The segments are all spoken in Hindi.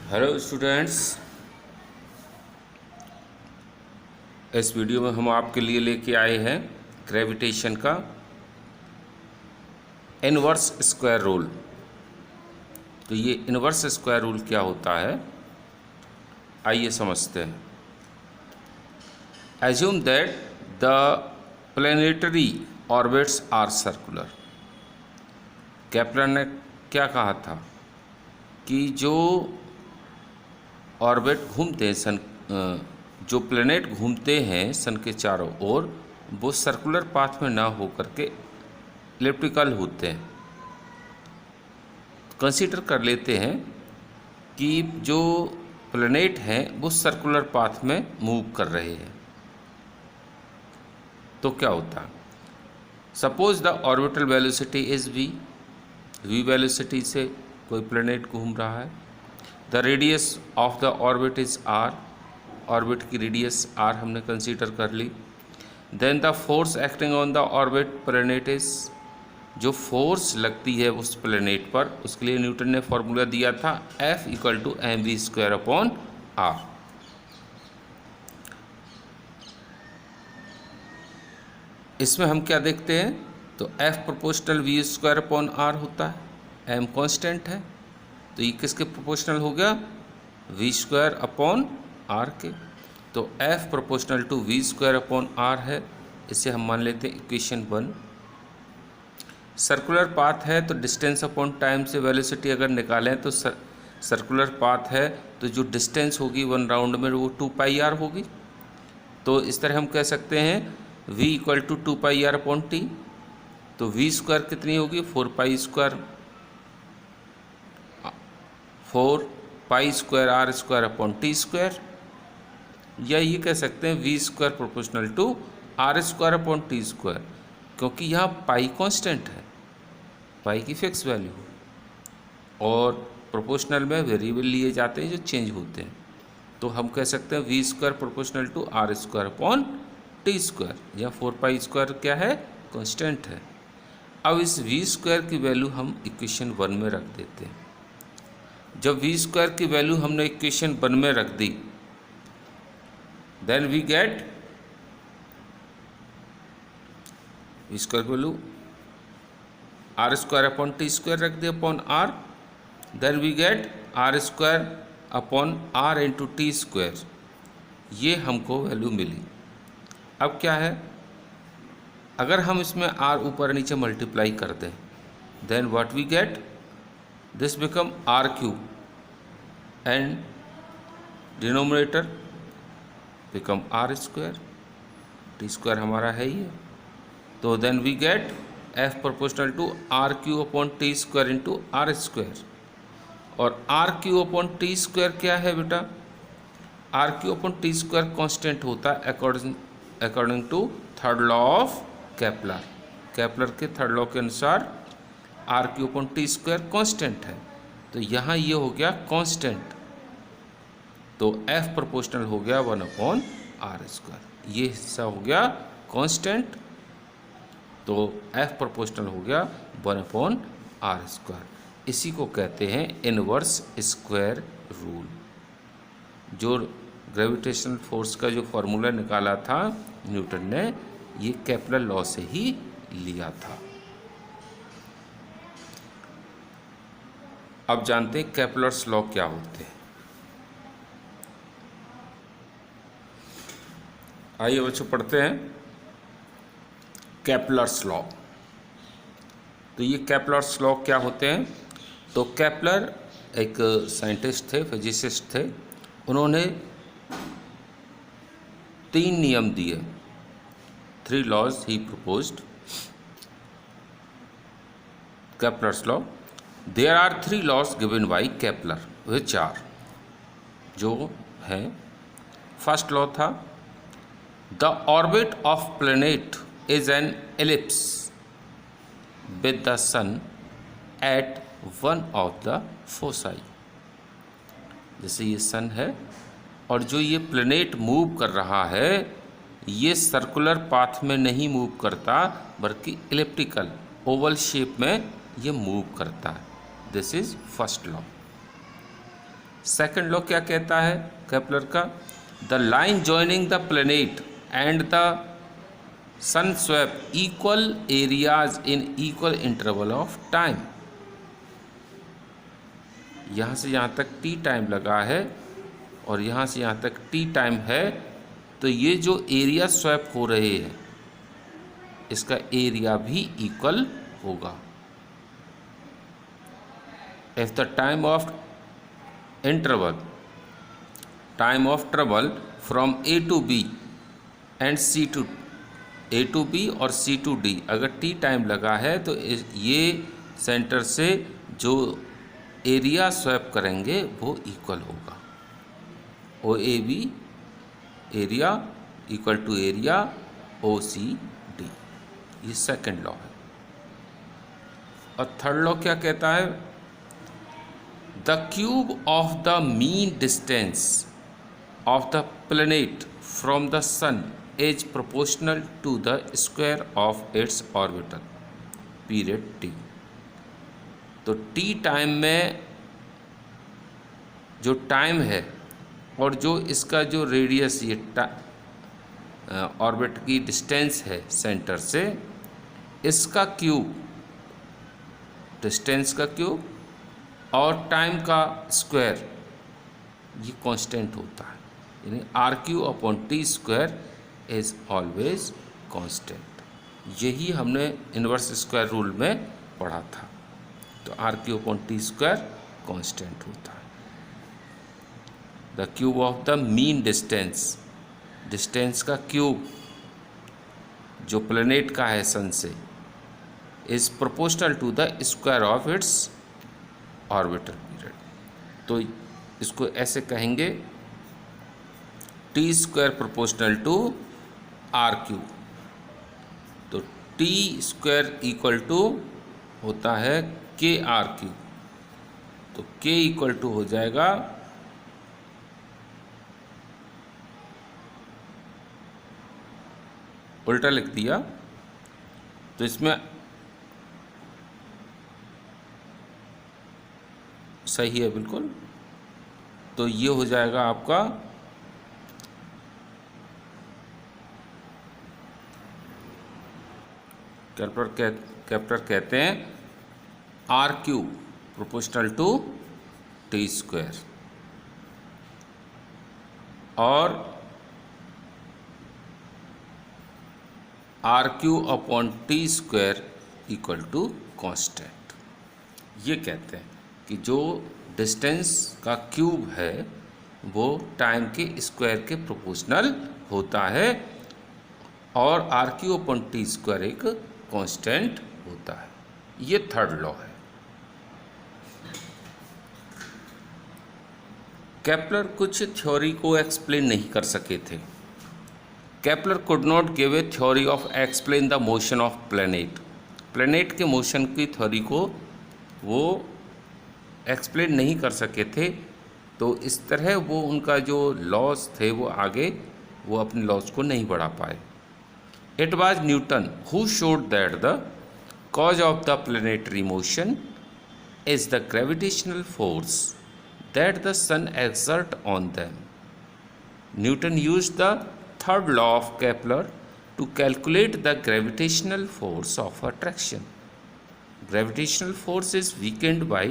हेलो स्टूडेंट्स, इस वीडियो में हम आपके लिए लेके आए हैं ग्रेविटेशन का इनवर्स स्क्वायर रूल। तो ये इनवर्स स्क्वायर रूल क्या होता है, आइए समझते हैं। Assume that the planetary orbits are circular. Kepler ने क्या कहा था कि जो ऑर्बिट घूमते हैं सन, जो प्लैनेट घूमते हैं सन के चारों ओर, वो सर्कुलर पाथ में ना हो करके इलिप्टिकल होते हैं। कंसीडर कर लेते हैं कि जो प्लैनेट हैं वो सर्कुलर पाथ में मूव कर रहे हैं, तो क्या होता है। Suppose the orbital velocity is V velocity से कोई प्लैनेट घूम रहा है। The radius of the orbit is R, orbit की रेडियस आर हमने कंसीडर कर ली। Then the force acting on the orbit planet is, जो फोर्स लगती है उस प्लैनेट पर, उसके लिए न्यूटन ने फॉर्मूला दिया था F equal to mv² upon r. इसमें हम क्या देखते हैं, तो F proportional v² upon are होता है, m कांस्टेंट है, तो ये किसके प्रोपोर्शनल हो गया, v² अपॉन आर के। तो F proportional to v² upon r है, इसे हम मान लेते हैं इक्वेशन 1। सर्कुलर पाथ है तो डिस्टेंस अपॉन टाइम से वेलोसिटी अगर निकालें तो सर्कुलर पाथ है तो जो डिस्टेंस होगी वन राउंड में वो 2πr होगी। तो इस तरह हम कह सकते हैं v equal to 2πr upon t. तो v² कितनी होगी, 4π² r² अपॉन t², या ये कह सकते हैं v² proportional to r² upon t², क्योंकि यहाँ पाई कांस्टेंट है, पाई की फिक्स वैल्यू, और प्रोपोर्शनल में वेरिएबल लिए जाते हैं जो चेंज होते हैं। तो हम कह सकते हैं v² proportional to r² upon t², या 4π² क्या है, कांस्टेंट है। अब इस v² की वैल्यू हम इक्वेशन 1 में रख देते हैं। जब v² की वैल्यू हमने इक्वेशन 1 में रख दी, देन वी गेट v² की वैल्यू r² अपॉन t² रख दिया upon r, then we get r² upon r into t²। ये हमको वैल्यू मिली। अब क्या है, अगर हम इसमें r ऊपर नीचे मल्टीप्लाई कर दें, then what we get, this become r³ and denominator become r², t² हमारा है ही है। तो then we get F proportional to r³ upon t² into r², और r³ अपॉन t² क्या है बेटा, r³ अपॉन t² कांस्टेंट होता है according to third law of Kepler. Kepler के थर्ड लॉ के अनुसार r³ अपॉन t² कांस्टेंट है, तो यहाँ ये हो गया कांस्टेंट, तो F प्रोपोर्शनल हो गया 1 अपॉन r², ये हिस्सा हो गया कांस्टेंट, तो F प्रोपोर्शनल हो गया 1 अपॉन r²। इसी को कहते हैं इनवर्स स्क्वायर रूल। जो ग्रेविटेशनल फोर्स का जो फॉर्मूला निकाला था न्यूटन ने, ये केपलर लॉ से ही लिया था। अब जानते हैं केपलर्स लॉ क्या होते हैं। आइए बच्चों पढ़ते हैं केपलर्स लॉ। तो ये केपलर्स लॉ क्या होते हैं, तो केपलर एक साइंटिस्ट थे, फिजिसिस्ट थे। उन्होंने 3 नियम दिए, 3 लॉज ही proposed. Kepler's law, there are 3 laws given by Kepler which are, जो हैं, फर्स्ट लॉ था the orbit of planet is an ellipse with the sun at one of the foci. जैसे ये सन है और जो ये प्लैनेट मूव कर रहा है, ये सर्कुलर पाथ में नहीं मूव करता, बल्कि इलिप्टिकल ओवल शेप में ये मूव करता है। This is first law. Second law क्या कहता है केपलर का? The line joining the planet and the sun sweep equal areas in equal interval of time. यहाँ से यहाँ तक टी टाइम लगा है और यहाँ से यहाँ तक टी टाइम है, तो ये जो एरिया स्वैप हो रहे हैं इसका एरिया भी इक्वल होगा। If the time of travel from A to B and C to A to B और सी टू डी, अगर टी टाइम लगा है तो ये सेंटर से जो एरिया स्वैप करेंगे वो इक्वल होगा। O A B area equal to area O C D, ये सेकंड लॉ है। और थर्ड लॉ क्या कहता है? The cube of the mean distance of the planet from the sun is proportional to the square of its orbital period T. तो टी टाइम में जो टाइम है और जो इसका जो रेडियस ये ऑर्बिट की डिस्टेंस है सेंटर से, इसका क्यूब, डिस्टेंस का क्यूब और टाइम का स्क्वायर, ये कांस्टेंट होता है। यानी R cube upon T square is always constant. यही हमने इन्वर्स स्क्वायर रूल में पढ़ा था। तो R cube upon T square constant होता है। The cube of the mean distance, distance का क्यूब जो प्लेनेट का है सन से, is proportional to the square of its orbital period. तो इसको ऐसे कहेंगे, T square proportional to R cube. तो टी स्क्वायर इक्वल टू होता है के आर क्यूब। तो के इक्वल टू हो जाएगा उल्टा लिख दिया, तो इसमें सही है बिल्कुल। तो ये हो जाएगा आपका केपलर कहते हैं R cube proportional to T square और R cube upon T square equal to constant. ये कहते हैं कि जो डिस्टेंस का क्यूब है वो टाइम के स्क्वायर के प्रोपोर्शनल होता है और R cube upon T square एक कांस्टेंट होता है। ये थर्ड लॉ है। केपलर कुछ थ्योरी को एक्सप्लेन नहीं कर सके थे। Kepler could not give a theory of explain the motion of planet. Planet के मोशन की थ्योरी को वो एक्सप्लेन नहीं कर सके थे, तो इस तरह वो उनका जो लॉज थे वो आगे वो अपने लॉज को नहीं बढ़ा पाए। It was Newton who showed that the cause of the planetary motion is the gravitational force that the sun exert on them. Newton used the third law of Kepler to calculate the gravitational force of attraction. Gravitational force is weakened by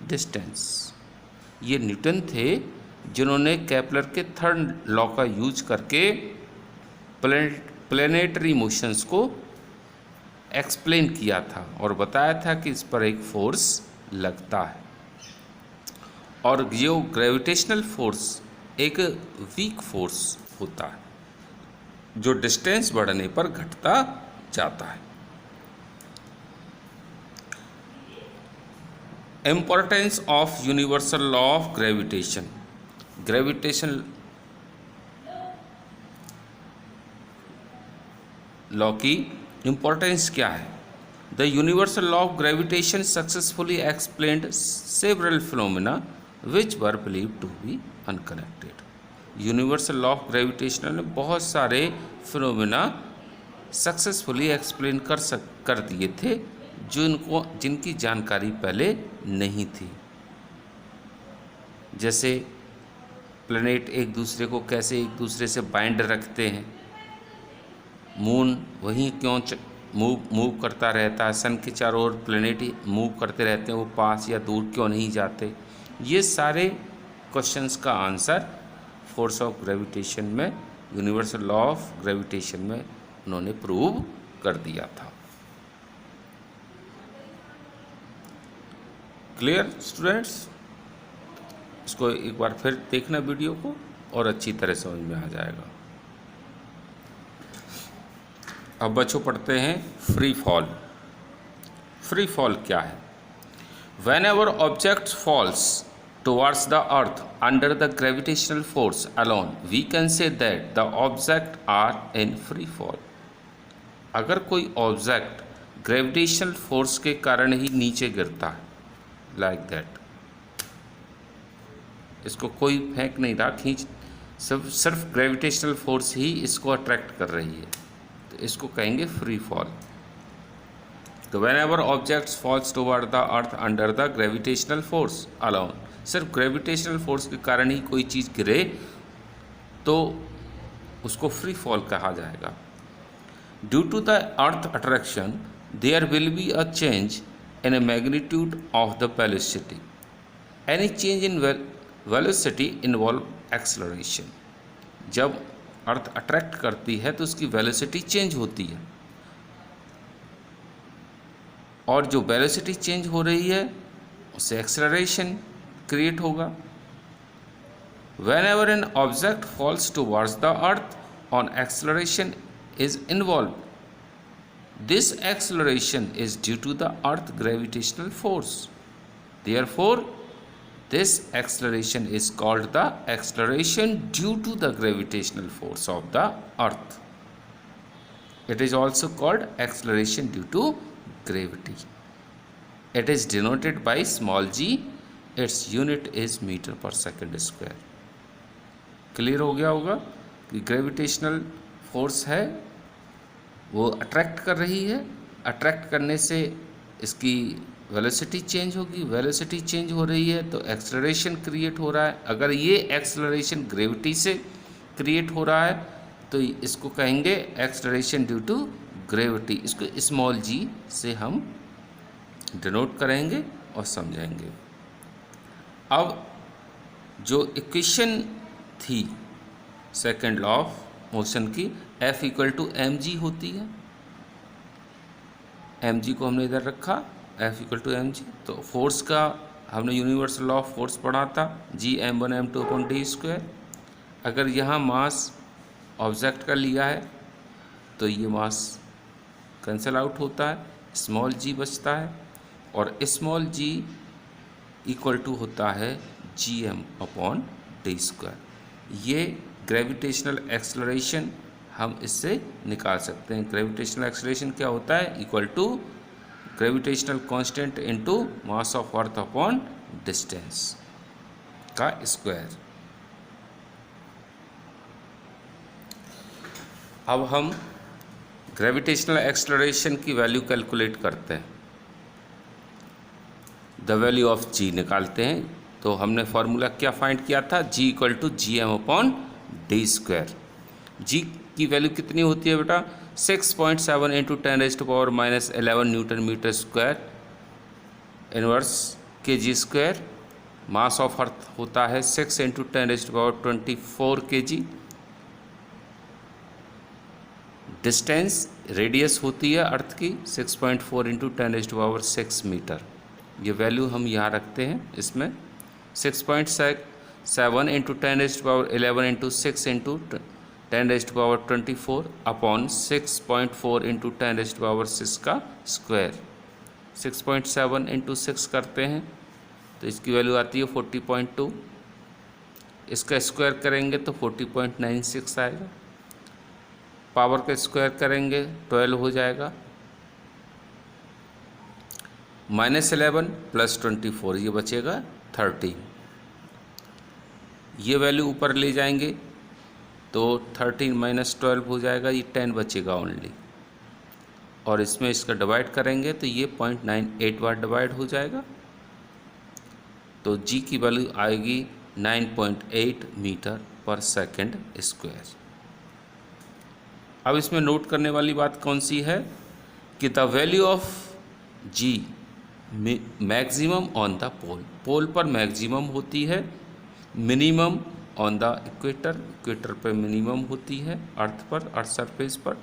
distance. ये न्यूटन थे जिन्होंने केपलर के थर्ड लॉ का यूज करके प्लैनेटरी मोशंस को एक्सप्लेन किया था और बताया था कि इस पर एक फोर्स लगता है और जो ग्रेविटेशनल फोर्स एक वीक फोर्स होता है जो डिस्टेंस बढ़ने पर घटता जाता है। Importance of universal law of gravitation. Gravitation law की इम्पोर्टेंस क्या है? The universal law of gravitation successfully explained several phenomena which were believe to be unconnected. Universal law of gravitation ने बहुत सारे फिनोमेना सक्सेसफुली एक्सप्लेन कर दिए थे जिनकी जानकारी पहले नहीं थी। जैसे प्लैनेट एक दूसरे को कैसे एक दूसरे से बाइंड रखते हैं, मून वहीं क्यों मूव करता रहता है, सन के चारों ओर प्लैनेट ही मूव करते रहते हैं, वो पास या दूर क्यों नहीं जाते। ये सारे क्वेश्चंस का आंसर फोर्स ऑफ ग्रेविटेशन में, यूनिवर्सल लॉ ऑफ ग्रेविटेशन में उन्होंने प्रूव कर दिया था। Clear students? इसको एक बार फिर देखना वीडियो को और अच्छी तरह समझ में आ जाएगा। अब बच्चों पढ़ते हैं फ्री फॉल। फ्री फॉल क्या है? Whenever object falls towards the earth under the gravitational force alone we can say that the object are in free fall. अगर कोई ऑब्जेक्ट ग्रेविटेशनल फोर्स के कारण ही नीचे गिरता है, लाइक दैट, इसको कोई फेंक नहीं रहा, खींच, सिर्फ ग्रेविटेशनल फोर्स ही इसको अट्रैक्ट कर रही है, तो इसको कहेंगे फ्री फॉल। तो whenever objects falls toward the earth under the gravitational force alone, सिर्फ ग्रेविटेशनल फोर्स के कारण ही कोई चीज़ गिरे तो उसको फ्री फॉल कहा जाएगा। Due to the earth attraction there will be a change in a magnitude of the velocity. Any change in velocity involve acceleration. जब अर्थ अट्रैक्ट करती है तो उसकी वेलोसिटी चेंज होती है, और जो वेलोसिटी चेंज हो रही है उससे एक्सेलरेशन क्रिएट होगा। Whenever an object falls towards the earth on acceleration is involve, this acceleration is due to the earth gravitational force. Therefore this acceleration is called the acceleration due to the gravitational force of the earth. It is also called acceleration due to gravity. It is denoted by small g. Its unit is meter per second square. Clear हो गया होगा कि ग्रेविटेशनल फोर्स है वो अट्रैक्ट कर रही है, अट्रैक्ट करने से इसकी वेलोसिटी चेंज होगी, वेलोसिटी चेंज हो रही है तो एक्सेलरेशन क्रिएट हो रहा है। अगर ये एक्सेलरेशन ग्रेविटी से क्रिएट हो रहा है तो इसको कहेंगे एक्सेलरेशन ड्यू टू ग्रेविटी। इसको स्मॉल जी से हम डिनोट करेंगे और समझाएंगे। अब जो इक्वेशन थी सेकंड लॉ ऑफ मोशन की, F equal to M G होती है, एम जी को हमने इधर रखा, F equal to M G. तो फोर्स का हमने यूनिवर्सल लॉ ऑफ फोर्स पढ़ा था, जी m1 m2 upon D square. अगर यहाँ मास ऑब्जेक्ट का लिया है तो ये मास कैंसिल आउट होता है, स्मॉल जी बचता है, और स्मॉल जी इक्वल टू होता है gm अपॉन डी स्क्वायर। ये ग्रेविटेशनल एक्सेलरेशन हम इससे निकाल सकते हैं। ग्रेविटेशनल एक्सेलरेशन क्या होता है? Equal to gravitational constant into mass of earth upon distance का स्क्वायर। अब हम ग्रेविटेशनल एक्सेलरेशन की वैल्यू कैलकुलेट करते हैं, द वैल्यू ऑफ जी निकालते हैं। तो हमने फॉर्मूला क्या फाइंड किया था? G equal to G M upon D square. G की वैल्यू कितनी होती है बेटा? 6.7 into 10⁻⁻11 newton metre square inverse K G square. Mass of अर्थ होता है 6 इंटू 10⁻24 के जी। डिस्टेंस रेडियस होती है अर्थ की 6.4 इंटू 10⁻6 मीटर। ये वैल्यू हम यहाँ रखते हैं इसमें। 6.7 into 10⁻11 into 6 into 10⁻24 upon 6.4 into 10⁻6 का स्क्वायर। 6.7 इंटू 6 करते हैं तो इसकी वैल्यू आती है 40.2। इसका स्क्वायर करेंगे तो 40.96 आएगा। पावर का स्क्वायर करेंगे 12 हो जाएगा। -11 + 24 ये बचेगा 13। ये वैल्यू ऊपर ले जाएंगे तो 13 - 12 हो जाएगा, ये 10 बचेगा ओनली। और इसमें इसका डिवाइड करेंगे तो ये 0.98 बार डिवाइड हो जाएगा। तो जी की वैल्यू आएगी 9.8 मीटर पर सेकंड स्क्वायर। अब इसमें नोट करने वाली बात कौन सी है कि the value of g maximum on the pole, pole पर मैक्सिमम होती है, minimum on the equator, equator पर मिनिमम होती है, अर्थ पर, अर्थ सरफेस पर,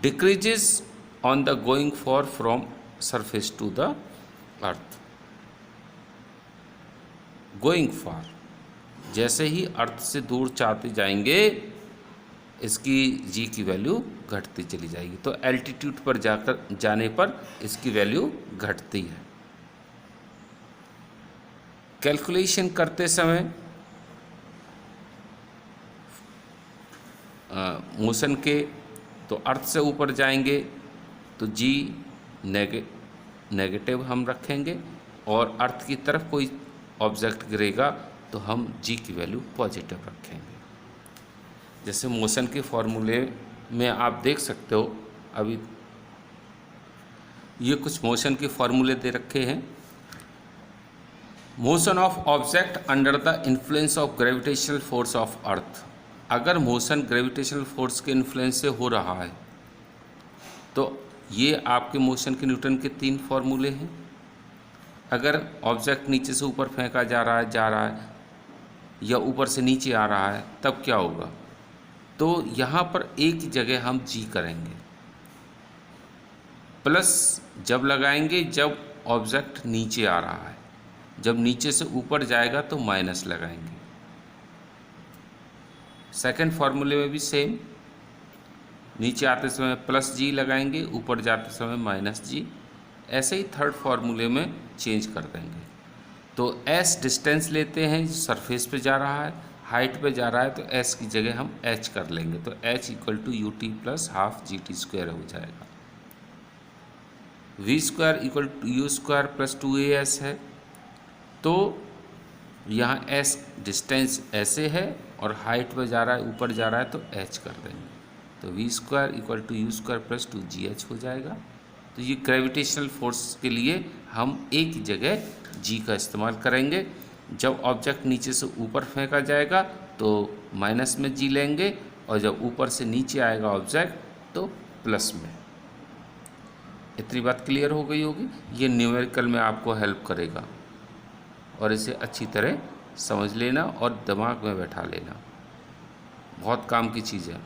decreases on the going far from surface to the earth. Going far, जैसे ही अर्थ से दूर चाहते जाएंगे इसकी जी की वैल्यू घटती चली जाएगी। तो एल्टीट्यूड पर जाने पर इसकी वैल्यू घटती है। कैलकुलेशन करते समय मोशन के तो अर्थ से ऊपर जाएंगे तो जी नेगेटिव हम रखेंगे, और अर्थ की तरफ कोई ऑब्जेक्ट गिरेगा तो हम जी की वैल्यू पॉजिटिव रखेंगे। जैसे मोशन के फॉर्मूले में आप देख सकते हो, अभी ये कुछ मोशन के फॉर्मूले दे रखे हैं। Motion of object under the influence of gravitational force of earth. अगर मोशन ग्रेविटेशनल फोर्स के इन्फ्लुएंस से हो रहा है तो ये आपके मोशन के न्यूटन के 3 फॉर्मूले हैं। अगर ऑब्जेक्ट नीचे से ऊपर फेंका जा रहा है या ऊपर से नीचे आ रहा है तब क्या होगा, तो यहाँ पर एक ही जगह हम जी करेंगे, प्लस जब लगाएंगे जब ऑब्जेक्ट नीचे आ रहा है, जब नीचे से ऊपर जाएगा तो माइनस लगाएंगे। सेकंड फॉर्मूले में भी सेम, नीचे आते समय प्लस जी लगाएंगे, ऊपर जाते समय माइनस जी। ऐसे ही थर्ड फॉर्मूले में चेंज कर देंगे। तो एस डिस्टेंस लेते हैं, सरफेस पे जा रहा है, हाइट पे जा रहा है, तो एस की जगह हम एच कर लेंगे, तो H equal to U T plus half G T square हो जाएगा। V square equal to U square plus 2as है, तो यहाँ एस डिस्टेंस ऐसे है और हाइट पे जा रहा है, ऊपर जा रहा है, तो एच कर देंगे, तो V square equal to U square plus 2gh हो जाएगा। तो ये ग्रेविटेशनल फोर्स के लिए हम एक ही जगह जी का इस्तेमाल करेंगे। जब ऑब्जेक्ट नीचे से ऊपर फेंका जाएगा तो माइनस में जी लेंगे, और जब ऊपर से नीचे आएगा ऑब्जेक्ट तो प्लस में। इतनी बात क्लियर हो गई होगी। ये न्यूमेरिकल में आपको हेल्प करेगा और इसे अच्छी तरह समझ लेना और दिमाग में बैठा लेना, बहुत काम की चीज़ है।